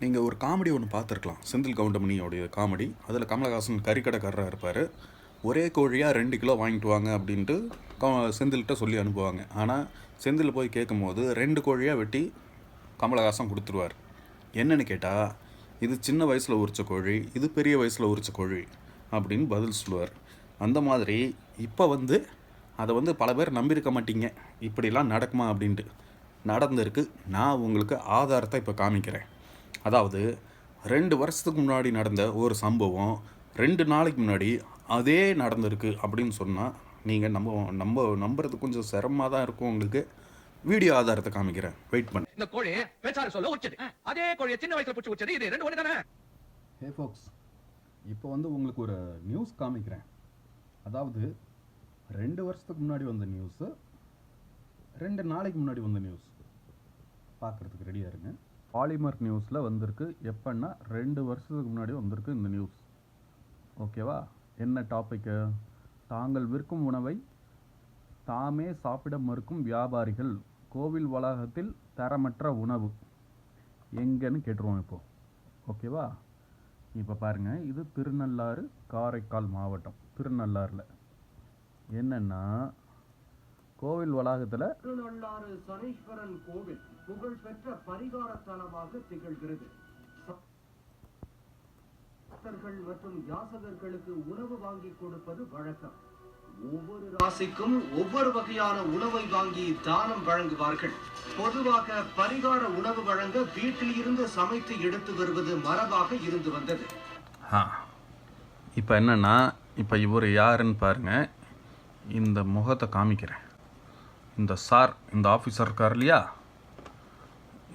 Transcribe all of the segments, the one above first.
நீங்கள் ஒரு காமெடி ஒன்று பார்த்துருக்கலாம். செந்தில் கவுண்டமணியோடைய காமெடி. அதில் கமலஹாசன் கறிக்கடைக்காரராக இருப்பார். ஒரே கோழியாக 2 கிலோ வாங்கிட்டு வாங்க அப்படின்ட்டு செந்தில்கிட்ட சொல்லி அனுப்புவாங்க. ஆனால் செந்தில் போய் கேட்கும்போது 2 கோழியாக வெட்டி கமலஹாசன் கொடுத்துருவார். என்னன்னு கேட்டால், இது சின்ன வயசில் உரித்த கோழி, இது பெரிய வயசில் உரித்த கோழி அப்படின்னு பதில் சொல்லுவார். அந்த மாதிரி இப்போ அதை பல பேர் நம்பியிருக்க மாட்டீங்க, இப்படிலாம் நடக்குமா அப்படின்ட்டு. நடந்திருக்கு. நான் உங்களுக்கு ஆதாரத்தை இப்போ காமிக்கிறேன். அதாவது 2 வருஷத்துக்கு முன்னாடி நடந்த ஒரு சம்பவம் 2 நாளைக்கு முன்னாடி அதே நடந்திருக்கு அப்படின்னு சொன்னால் நீங்கள் நம்புறது கொஞ்சம் சிரமமாக தான் இருக்கும். உங்களுக்கு வீடியோ ஆதாரத்தை காமிக்கிறேன், வெயிட் பண்ணு. இந்த கோழி பேச்சாரு சொல்ல உச்சது, அதே கோழியை சின்ன வயசுல பிடிச்சி உச்சது, இது 2 ஒண்ணு தானே? ஹே ஃபோக்ஸ், இப்போ உங்களுக்கு ஒரு நியூஸ் காமிக்கிறேன். அதாவது 2 வருஷத்துக்கு முன்னாடி வந்த நியூஸு, 2 நாளைக்கு முன்னாடி வந்த நியூஸ் பார்க்குறதுக்கு ரெடியாக இருங்க. பாலிமர் நியூஸில் வந்திருக்கு. எப்போன்னா 2 வருஷத்துக்கு முன்னாடி வந்திருக்கு இந்த நியூஸ். ஓகேவா? என்ன டாப்பிக்கு? தாங்கள் விற்கும் உணவை தாமே சாப்பிட மறுக்கும் வியாபாரிகள், கோவில் வளாகத்தில் தரமற்ற உணவு எங்கன்னு கேட்டுருவோம் இப்போது. ஓகேவா? இப்போ பாருங்கள், இது திருநள்ளாறு, காரைக்கால் மாவட்டம். திருநள்ளாறில் என்னென்னா, கோவில் வளாகத்தில் திருநள்ளாறு சனீஸ்வரன் கோவில் புகழ்பெற்ற பரிகாரத்தலமாக திகழ்கிறது. பக்தர்கள் மற்றும் யாசகர்களுக்கு உணவு வாங்கி கொடுப்பது வழக்கம். ஒவ்வொரு ராசிக்கும் ஒவ்வொரு வகையான உணவை வாங்கி தானம் வழங்குவார்கள். பொதுவாக பரிகார உணவு வழங்க வீட்டில் இருந்து சமைத்து எடுத்து வருவது மரபாக இருந்து வந்தது. இப்போ என்னன்னா, இப்போ இவர் யாருன்னு பாருங்க. இந்த முகத்தை காமிக்கிறேன். இந்த ஆஃபீஸர் இருக்கார் இல்லையா,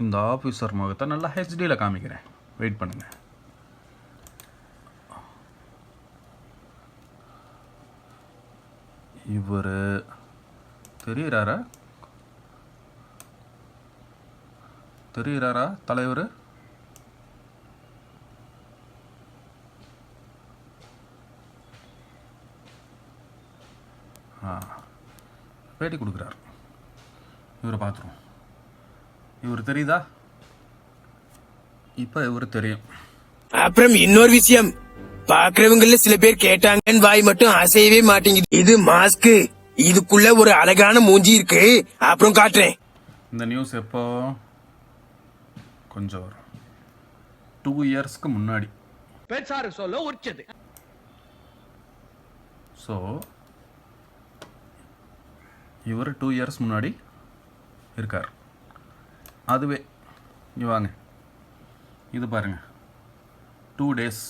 இந்த ஆஃபீஸர் முகத்தை நல்லா ஹெச்டியில் காமிக்கிறேன், வெயிட் பண்ணுங்க. இவர் தெரியுறாரா தலைவர்? பேட்டி கொடுக்குறார். இவரை பார்த்துருவோம். இவர் தெரியுதா? இப்போ இவர் தெரியும். அப்புறம் இன்னொரு விஷயம், பாக்குறவங்கள சில பேர் கேட்டாங்க, வாய் மட்டும் அசையவே மாட்டேங்குது. இது மாஸ்க், இதுக்குள்ள ஒரு அழகான மூஞ்சி இருக்கு, அப்புறம் காட்டுறேன். இந்த நியூஸ் எப்போ? கொஞ்சம் வரும் 2 இயர்ஸ்க்கு முன்னாடி. பேச்சாரு சொல்ல உச்சது. ஸோ இவர் 2 இயர்ஸ் முன்னாடி இருக்கார். அதுவே இங்கே வாங்க, இது பாருங்க, 2 days.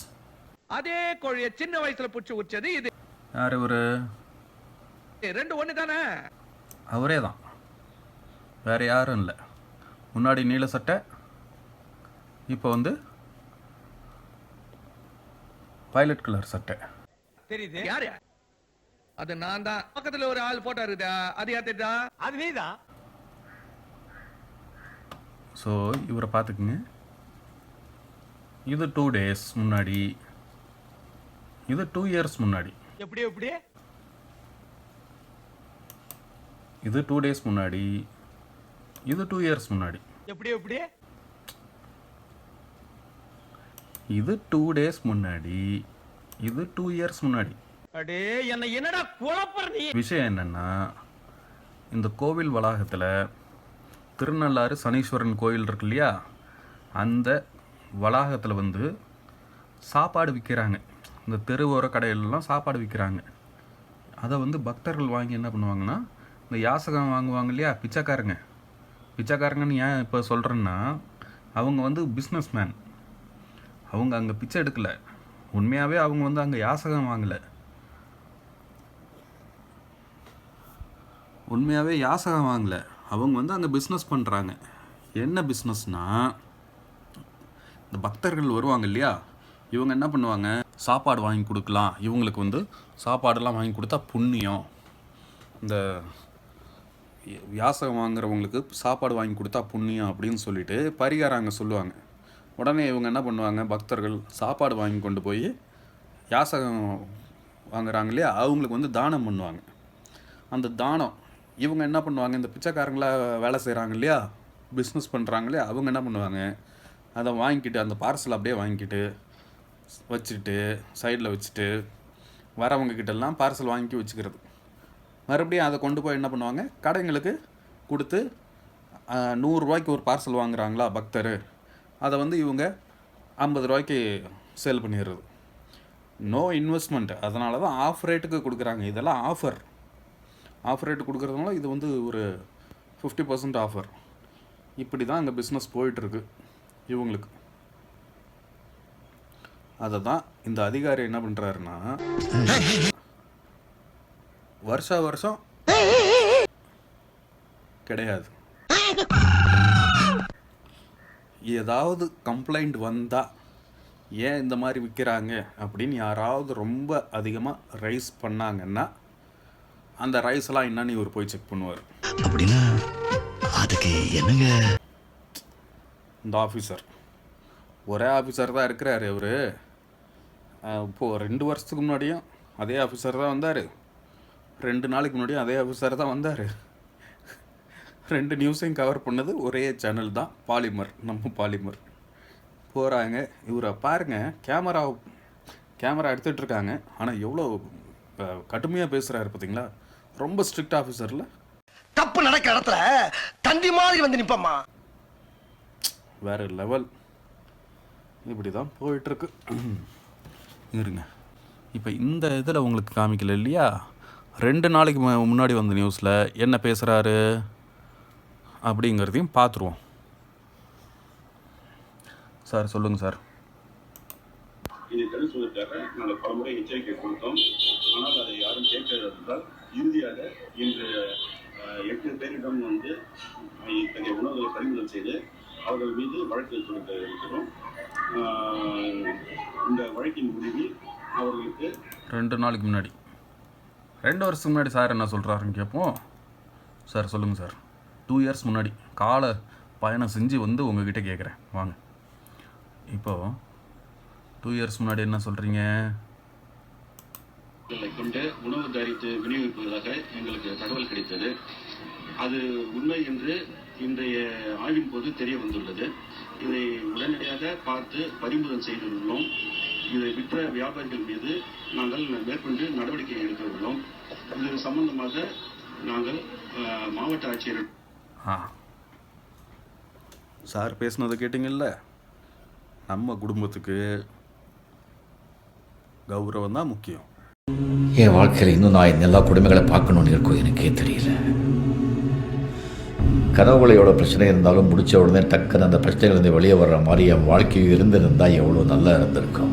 அதே கோழியை சின்ன வயசுல பிடிச்சி உச்சது, இது யார் இவர்? 2 ஒண்ணு தானே? அவரே தான், வேற யாரும் இல்லை. முன்னாடி நீல சட்டை, இப்போ வயலட் கலர் சட்டை. தெரியுது யாரு? அது நான் தான். பக்கத்துல ஒரு ஆள் போட்டோ இருக்குதா, அது யாத்திட்டா? அது நீதான். ஸோ இவரை பார்த்துக்குங்க. இது 2 days முன்னாடி, இது 2 years முன்னாடி. எப்படி இது 2 days முன்னாடி, இது 2 years முன்னாடி. எப்படி இது 2 days முன்னாடி, இது 2 years முன்னாடி. அடே என்ன என்னடா குழப்பற நீ? விஷயம் என்னன்னா, இந்த கோவில் வளாகத்தில் திருநள்ளாறு சனீஸ்வரன் கோயில் இருக்கு இல்லையா, அந்த வளாகத்தில் சாப்பாடு விற்கிறாங்க. இந்த தெருவோர கடையிலலாம் சாப்பாடு விற்கிறாங்க. அதை பக்தர்கள் வாங்கி என்ன பண்ணுவாங்கன்னா, இந்த யாசகம் வாங்குவாங்க இல்லையா, பிச்சைக்காரங்கன்னு ஏன் இப்போ சொல்கிறேன்னா, அவங்க பிஸ்னஸ் மேன். அவங்க அங்கே பிச்சை எடுக்கலை, உண்மையாகவே அவங்க அங்கே யாசகம் வாங்கலை. அவங்க அங்கே பிஸ்னஸ் பண்ணுறாங்க. என்ன பிஸ்னஸ்னால், இந்த பக்தர்கள் வருவாங்க இல்லையா, இவங்க என்ன பண்ணுவாங்க, சாப்பாடு வாங்கி கொடுக்கலாம். இவங்களுக்கு சாப்பாடெல்லாம் வாங்கி கொடுத்தா புண்ணியம். இந்த யாசகம் வாங்குறவங்களுக்கு சாப்பாடு வாங்கி கொடுத்தா புண்ணியம் அப்படின்னு சொல்லிட்டு பரிகாரம் அங்கே சொல்லுவாங்க. உடனே இவங்க என்ன பண்ணுவாங்க, பக்தர்கள் சாப்பாடு வாங்கி கொண்டு போய் யாசகம் வாங்குறாங்க இல்லையா, அவங்களுக்கு தானம் பண்ணுவாங்க. அந்த தானம் இவங்க என்ன பண்ணுவாங்க, இந்த பிச்சைக்காரங்களா வேலை செய்கிறாங்க இல்லையா, பிஸ்னஸ் பண்ணுறாங்க இல்லையா, அவங்க என்ன பண்ணுவாங்க, அதை வாங்கிக்கிட்டு அந்த பார்சல் அப்படியே வாங்கிக்கிட்டு வச்சுட்டு சைடில் வச்சுட்டு வரவங்க கிட்டெல்லாம் பார்சல் வாங்கி வச்சுக்கிறது. மறுபடியும் அதை கொண்டு போய் என்ன பண்ணுவாங்க, கடைங்களுக்கு கொடுத்து 100 ரூபாய்க்கு ஒரு பார்சல் வாங்குறாங்களா பக்தர், அதை வந்து இவங்க 50 ரூபாய்க்கு சேல் பண்ணிடுறது. No investment. அதனால தான் ஆஃப் ரேட்டுக்கு கொடுக்குறாங்க. இதெல்லாம் ஆஃப் ரேட்டு கொடுக்குறதுனால இது வந்து ஒரு 50% ஆஃபர். இப்படி தான் அங்கே பிஸ்னஸ் போயிட்டுருக்கு இவங்களுக்கு. அதை தான் இந்த அதிகாரி என்ன பண்ணுறாருன்னா, வருஷம் கிடையாது, ஏதாவது கம்ப்ளைண்ட் வந்தால் ஏன் இந்த மாதிரி விற்கிறாங்க அப்படின்னு யாராவது ரொம்ப அதிகமாக ரைஸ் பண்ணாங்கன்னா அந்த ரைஸ்லாம் என்னன்னு இவர் போய் செக் பண்ணுவார். அப்படின்னா அதுக்கு என்னங்க? இந்த ஆஃபீஸர் ஒரே ஆஃபீஸர் தான் இருக்கிறாரு. அவர் இப்போது 2 வருஷத்துக்கு முன்னாடியும் அதே ஆஃபீஸர் தான் வந்தார், 2 நாளைக்கு முன்னாடியும் அதே ஆஃபீஸர் தான் வந்தார். 2 நியூஸையும் கவர் பண்ணது ஒரே சேனல் தான், பாலிமர், நம்ம பாலிமர். போகிறாங்க, இவரை பாருங்கள், கேமரா எடுத்துகிட்டு இருக்காங்க. ஆனால் எவ்வளோ கடுமையாக பேசுகிறாரு பார்த்தீங்களா? ரொம்ப ஸ்ட்ரிக்ட் ஆஃபீஸரில். தப்பு நடக்கிற இடத்துல தந்தி மாதிரி வந்து நிப்பம்மா. வேறு லெவல். இப்படி தான் போயிட்டுருக்கு. இருங்க, இப்போ இந்த இதில் உங்களுக்கு காமிக்கல இல்லையா, 2 நாளைக்கு முன்னாடி வந்த நியூஸில் என்ன பேசுகிறாரு அப்படிங்கிறதையும் பார்த்துருவோம். சார் சொல்லுங்கள் சார். இதை தடுப்பதற்காக நாங்கள் பலமுறை எச்சரிக்கை கொடுத்தோம். ஆனால் அதை யாரும் கேட்கிறதால் இறுதியாக இன்று 8 பேரிடம் வந்து இத்தகைய உணவுகளை பறிமுதல் செய்து அவர்கள் மீது வழக்கு தொடுக்க இருக்கிறோம். இந்த வழக்கின் முடிவில் அவர்களுக்கு 2 நாளைக்கு முன்னாடி, 2 வருஷத்துக்கு முன்னாடி சார் என்ன சொல்கிறாருன்னு கேட்போம். சார் சொல்லுங்கள் சார். 2 இயர்ஸ் முன்னாடி காலை பயணம் செஞ்சு வந்து உங்ககிட்ட கேட்குறேன், வாங்க. இப்போது 2 இயர்ஸ் முன்னாடி என்ன சொல்கிறீங்க? கொண்டு உணவு தயாரித்து விநியோகிப்பதாக எங்களுக்கு தகவல் கிடைத்தது. அது உண்மை என்று இன்றைய ஆய்வின் போது தெரிய வந்துள்ளது. இதை உடனடியாக பார்த்து பறிமுதல் செய்துள்ளோம். இதை விற்ற வியாபாரிகள் மீது நாங்கள் மேற்கொண்டு நடவடிக்கை எடுக்க உள்ளோம். இது சம்பந்தமாக நாங்கள் மாவட்ட ஆட்சியர் சார் பேசுனதை கேட்டிங்கல்ல. நம்ம குடும்பத்துக்கு கௌரவம் தான் முக்கியம். என் வாழ்க்கையில் இன்னும் நான் இந்த எல்லா கொடுமைகளை பார்க்கணுன்னு இருக்கும் எனக்கே தெரியல. கனவுகளோட பிரச்சனை இருந்தாலும் முடிச்ச உடனே டக்குன்னு அந்த பிரச்சனைகள் வெளியே வர்ற மாதிரி என் வாழ்க்கையும் இருந்திருந்தால் எவ்வளோ நல்லா இருந்திருக்கும்.